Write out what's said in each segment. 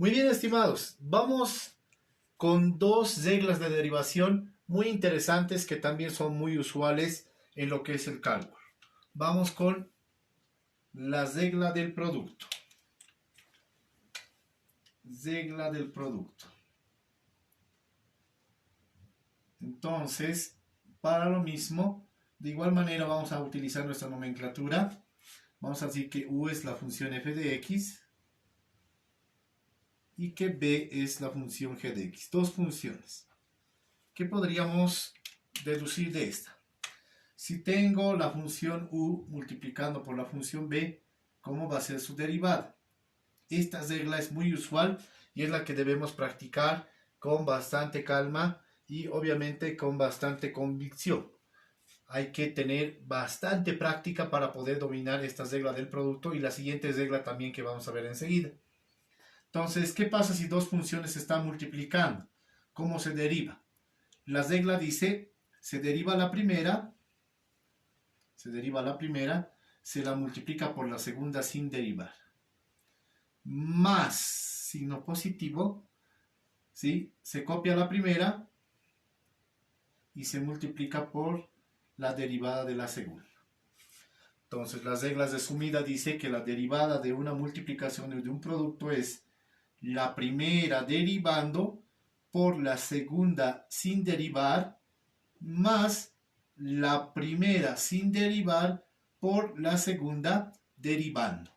Muy bien, estimados. Vamos con dos reglas de derivación muy interesantes que también son muy usuales en lo que es el cálculo. Vamos con la regla del producto. Regla del producto. Entonces, para lo mismo, de igual manera vamos a utilizar nuestra nomenclatura. Vamos a decir que u es la función f de x y que b es la función g de x. Dos funciones. ¿Qué podríamos deducir de esta? Si tengo la función u multiplicando por la función b, ¿cómo va a ser su derivada? Esta regla es muy usual y es la que debemos practicar con bastante calma y obviamente con bastante convicción. Hay que tener bastante práctica para poder dominar esta regla del producto y la siguiente regla también que vamos a ver enseguida. Entonces, ¿qué pasa si dos funciones se están multiplicando? ¿Cómo se deriva? La regla dice, se deriva la primera, se la multiplica por la segunda sin derivar. Más signo positivo, ¿sí? Se copia la primera y se multiplica por la derivada de la segunda. Entonces, las reglas de sumida dice que la derivada de una multiplicación de un producto es la primera derivando por la segunda sin derivar más la primera sin derivar por la segunda derivando.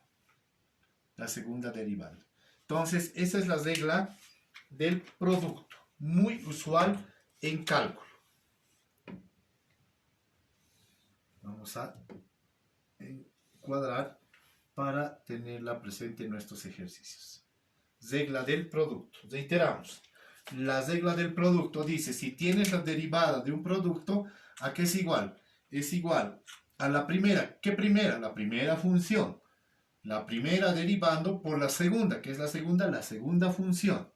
Entonces, esa es la regla del producto, muy usual en cálculo. Vamos a encuadrar para tenerla presente en nuestros ejercicios. Regla del producto. Reiteramos. La regla del producto dice, si tienes la derivada de un producto, ¿a qué es igual? Es igual a la primera. ¿Qué primera? La primera función. La primera derivando por la segunda. ¿Qué es la segunda? La segunda función.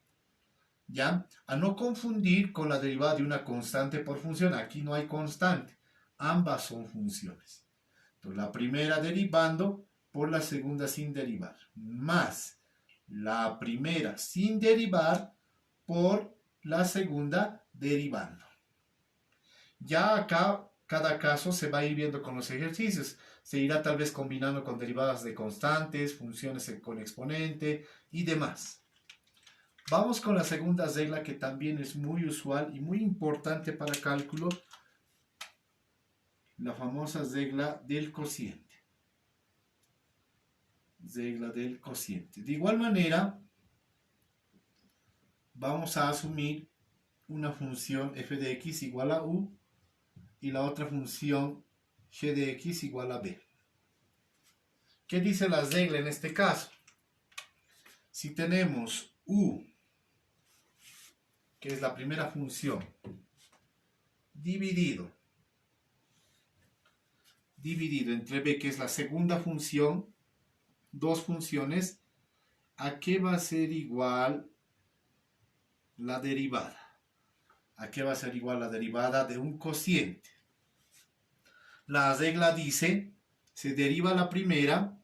¿Ya? A no confundir con la derivada de una constante por función. Aquí no hay constante. Ambas son funciones. Entonces, la primera derivando por la segunda sin derivar. Más la primera sin derivar por la segunda derivando. Ya acá, cada caso se va a ir viendo con los ejercicios. Se irá tal vez combinando con derivadas de constantes, funciones con exponente y demás. Vamos con la segunda regla que también es muy usual y muy importante para cálculo. La famosa regla del cociente. Regla del cociente. De igual manera, vamos a asumir una función f de x igual a u y la otra función g de x igual a b. ¿Qué dice la regla en este caso? Si tenemos u, que es la primera función, dividido entre b, que es la segunda función, dos funciones, ¿a qué va a ser igual la derivada? ¿A qué va a ser igual la derivada de un cociente? La regla dice, se deriva la primera,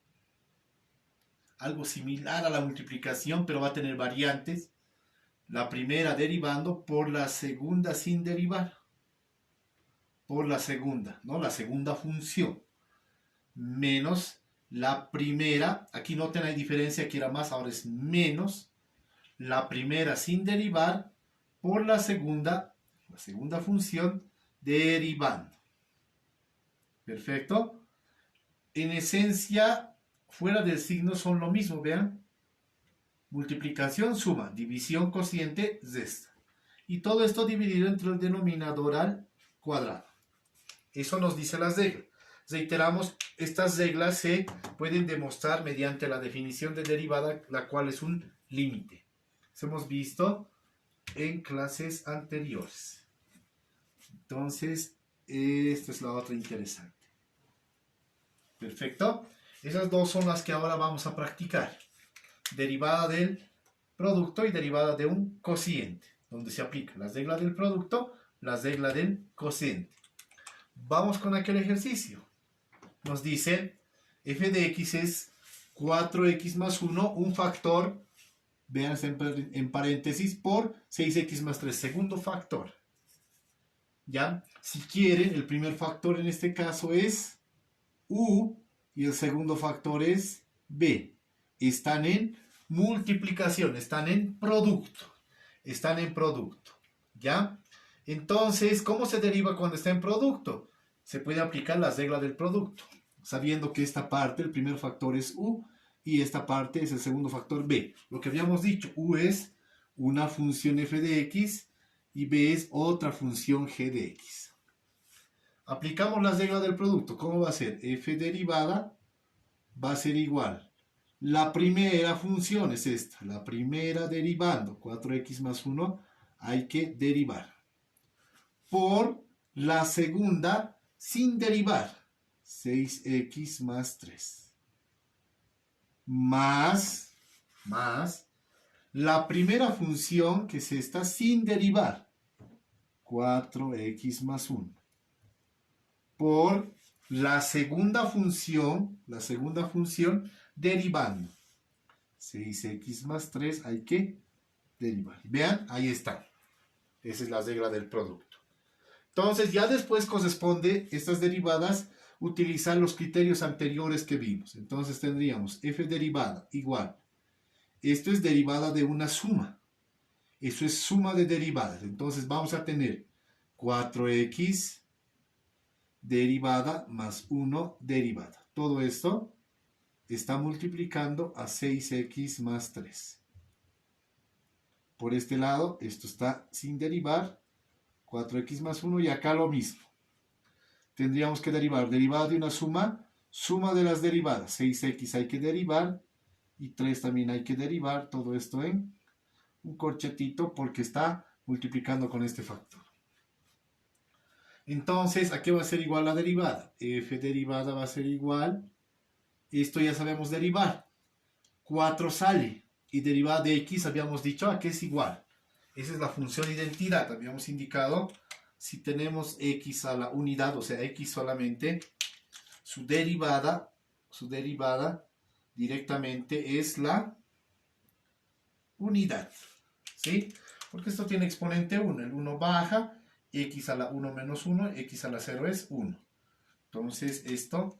algo similar a la multiplicación, pero va a tener variantes. La primera derivando por la segunda sin derivar. Por la segunda, ¿no? La segunda función. Menos la primera, aquí noten hay diferencia, aquí era más, ahora es menos la primera sin derivar por la segunda función derivando. Perfecto. En esencia, fuera del signo son lo mismo, vean. Multiplicación, suma, división, cociente, resta. Y todo esto dividido entre el denominador al cuadrado. Eso nos dice las reglas. Reiteramos, estas reglas se pueden demostrar mediante la definición de derivada, la cual es un límite. Eso hemos visto en clases anteriores. Entonces, esta es la otra interesante. Perfecto. Esas dos son las que ahora vamos a practicar. Derivada del producto y derivada de un cociente, donde se aplica la regla del producto, la regla del cociente. Vamos con aquel ejercicio. Nos dice f de x es 4x más 1, un factor Vean, está en paréntesis por 6x más 3, segundo factor. ¿Ya? Si quieren, el primer factor en este caso es u y el segundo factor es b. Están en multiplicación, están en producto. Están en producto. ¿Ya? Entonces, ¿cómo se deriva cuando está en producto? Se puede aplicar las reglas del producto, sabiendo que esta parte, el primer factor es u, y esta parte es el segundo factor b. Lo que habíamos dicho, u es una función f de x y b es otra función g de x. Aplicamos las reglas del producto. ¿Cómo va a ser? F derivada va a ser igual. La primera función es esta. La primera derivando. 4x más 1 hay que derivar. Por la segunda sin derivar. 6x más 3. Más la primera función que es esta sin derivar. 4x más 1. Por la segunda función derivando. 6x más 3 hay que derivar. Vean, ahí está. Esa es la regla del producto. Entonces, ya después corresponde estas derivadas utilizar los criterios anteriores que vimos. Entonces tendríamos f derivada igual. Esto es derivada de una suma. Eso es suma de derivadas. Entonces vamos a tener 4x derivada más 1 derivada. Todo esto está multiplicando a 6x más 3. Por este lado, esto está sin derivar. 4x más 1 y acá lo mismo. Tendríamos que derivar derivada de una suma, suma de las derivadas. 6x hay que derivar y 3 también hay que derivar. Todo esto en un corchetito porque está multiplicando con este factor. Entonces, ¿a qué va a ser igual la derivada? F derivada va a ser igual. Esto ya sabemos derivar. 4 sale. Y derivada de x habíamos dicho a qué es igual. Esa es la función identidad. Habíamos indicado si tenemos x a la unidad, o sea, x solamente, su derivada directamente es la unidad. ¿Sí? Porque esto tiene exponente 1. El 1 baja, x a la 1 menos 1, x a la 0 es 1. Entonces, esto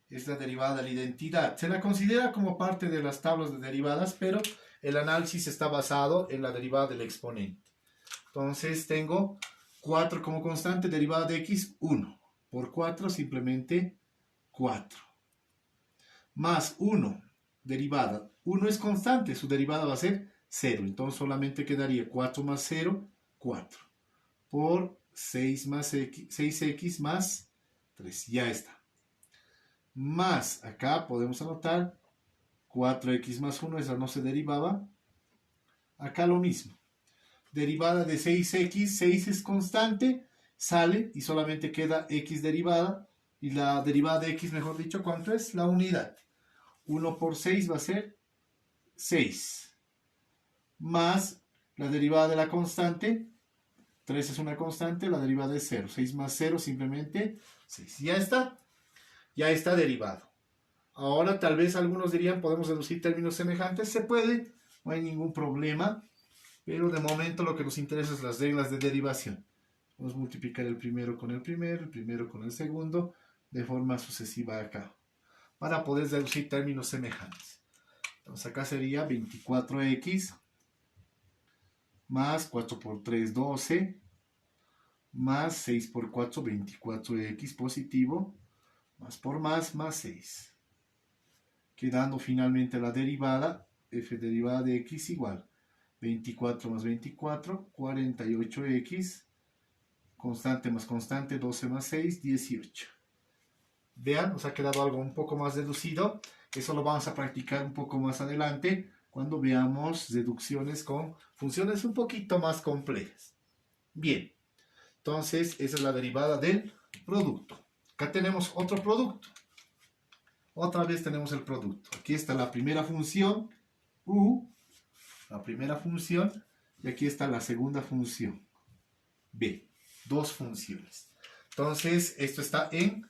es la derivada de la identidad. Se la considera como parte de las tablas de derivadas, pero el análisis está basado en la derivada del exponente. Entonces, tengo 4 como constante, derivada de x, 1. Por 4, simplemente 4. Más 1, derivada. 1 es constante, su derivada va a ser 0. Entonces, solamente quedaría 4 más 0, 4. Por 6x más 3. Ya está. Más, acá podemos anotar 4x más 1, esa no se derivaba. Acá lo mismo. Derivada de 6x, 6 es constante, sale y solamente queda x derivada. Y la derivada de x, mejor dicho, ¿cuánto es? La unidad. 1 por 6 va a ser 6. Más la derivada de la constante. 3 es una constante, la derivada es 0. 6 más 0, simplemente 6. Ya está. Ya está derivado. Ahora tal vez algunos dirían, ¿podemos deducir términos semejantes? Se puede, no hay ningún problema. Pero de momento lo que nos interesa es las reglas de derivación. Vamos a multiplicar el primero con el primero con el segundo, de forma sucesiva acá, para poder deducir términos semejantes. Entonces acá sería 24x más 4 por 3, 12, más 6 por 4, 24x positivo, más por más 6. Quedando finalmente la derivada, f derivada de x igual 24 más 24, 48x, constante más constante, 12 más 6, 18. Vean, nos ha quedado algo un poco más deducido. Eso lo vamos a practicar un poco más adelante cuando veamos deducciones con funciones un poquito más complejas. Bien, entonces esa es la derivada del producto. Acá tenemos otro producto. Otra vez tenemos el producto. Aquí está la primera función, u, la primera función, y aquí está la segunda función, b. Dos funciones. Entonces, esto está en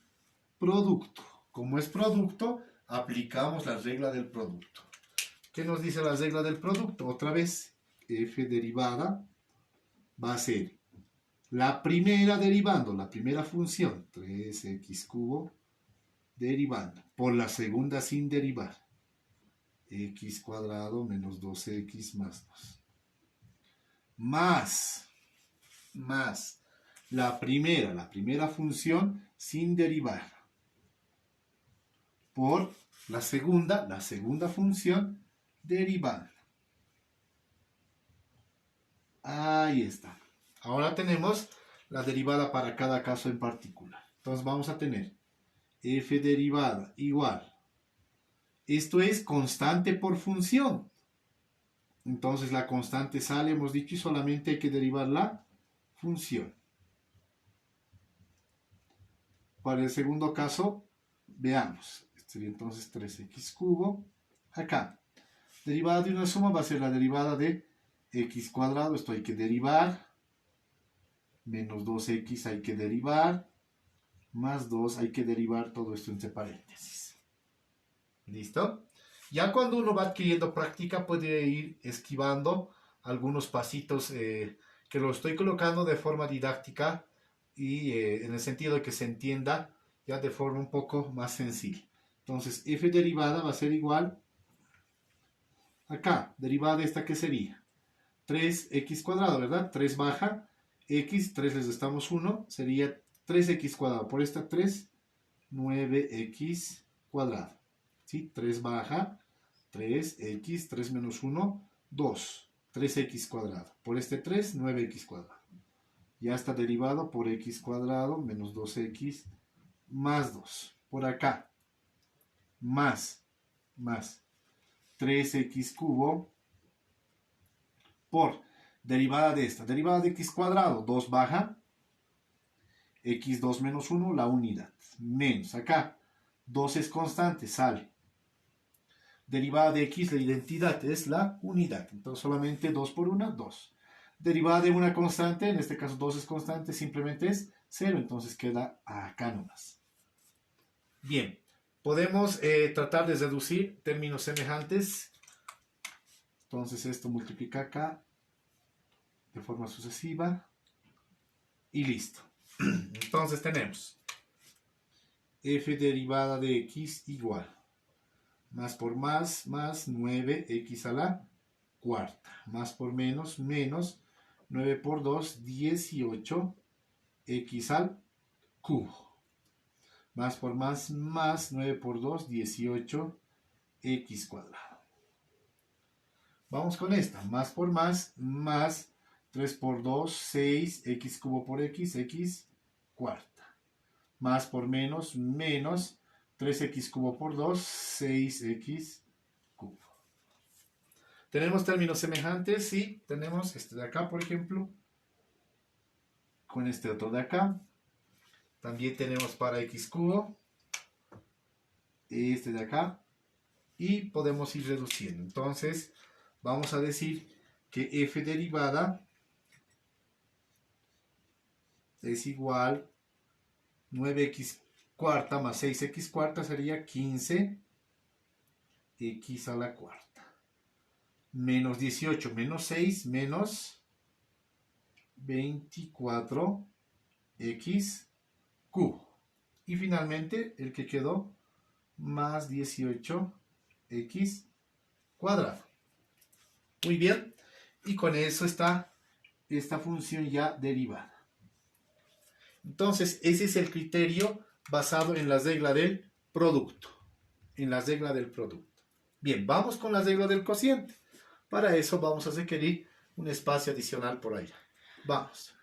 producto. Como es producto, aplicamos la regla del producto. ¿Qué nos dice la regla del producto? Otra vez, f derivada va a ser la primera derivando, la primera función, 3x cubo, derivando, por la segunda sin derivar, x cuadrado menos 12x más 2. Más la primera función sin derivar, por la segunda función derivando. Ahí está. Ahora tenemos la derivada para cada caso en particular. Entonces vamos a tener f derivada igual. Esto es constante por función. Entonces la constante sale, hemos dicho, y solamente hay que derivar la función. Para el segundo caso, veamos. Este sería entonces 3x cubo. Acá, derivada de una suma va a ser la derivada de x cuadrado. Esto hay que derivar. Menos 2x hay que derivar. Más 2 hay que derivar todo esto entre paréntesis. ¿Listo? Ya cuando uno va adquiriendo práctica puede ir esquivando algunos pasitos que lo estoy colocando de forma didáctica y en el sentido de que se entienda ya de forma un poco más sencilla. Entonces f derivada va a ser igual, acá, derivada de esta que sería 3x cuadrado, ¿verdad? 3 baja, x, 3 les restamos 1, sería 3x cuadrado. Por esta 3, 9x cuadrado. ¿Sí? 3 baja, 3x, 3 menos 1, 2. 3x cuadrado. Por este 3, 9x cuadrado. Ya está derivado por x cuadrado menos 2x más 2. Por acá, más 3x cubo por derivada de esta. Derivada de x cuadrado, 2 baja, x2 menos 1, la unidad. Menos, acá, 2 es constante, sale. Derivada de x, la identidad es la unidad. Entonces solamente 2 por 1, 2. Derivada de una constante, en este caso 2 es constante, simplemente es 0. Entonces queda acá nomás. Bien, podemos tratar de reducir términos semejantes. Entonces esto multiplica acá de forma sucesiva. Y listo. Entonces tenemos f derivada de x igual más por más 9x a la cuarta, más por menos 9 por 2, 18 x al cubo, más por más 9 por 2, 18 x cuadrado. Vamos con esta, más por más 3 por 2, 6 x cubo por x cuarta, más por menos 3x cubo por 2, 6x cubo. ¿Tenemos términos semejantes? Sí, tenemos este de acá, por ejemplo, con este otro de acá. También tenemos para x cubo, este de acá, y podemos ir reduciendo. Entonces, vamos a decir que f derivada es igual 9x cuarta más 6x cuarta sería 15x a la cuarta. Menos 18 menos 6 menos 24x cubo. Y finalmente el que quedó más 18x cuadrado. Muy bien. Y con eso está esta función ya derivada. Entonces, ese es el criterio basado en la regla del producto. En la regla del producto. Bien, vamos con la regla del cociente. Para eso vamos a requerir un espacio adicional por allá. Vamos.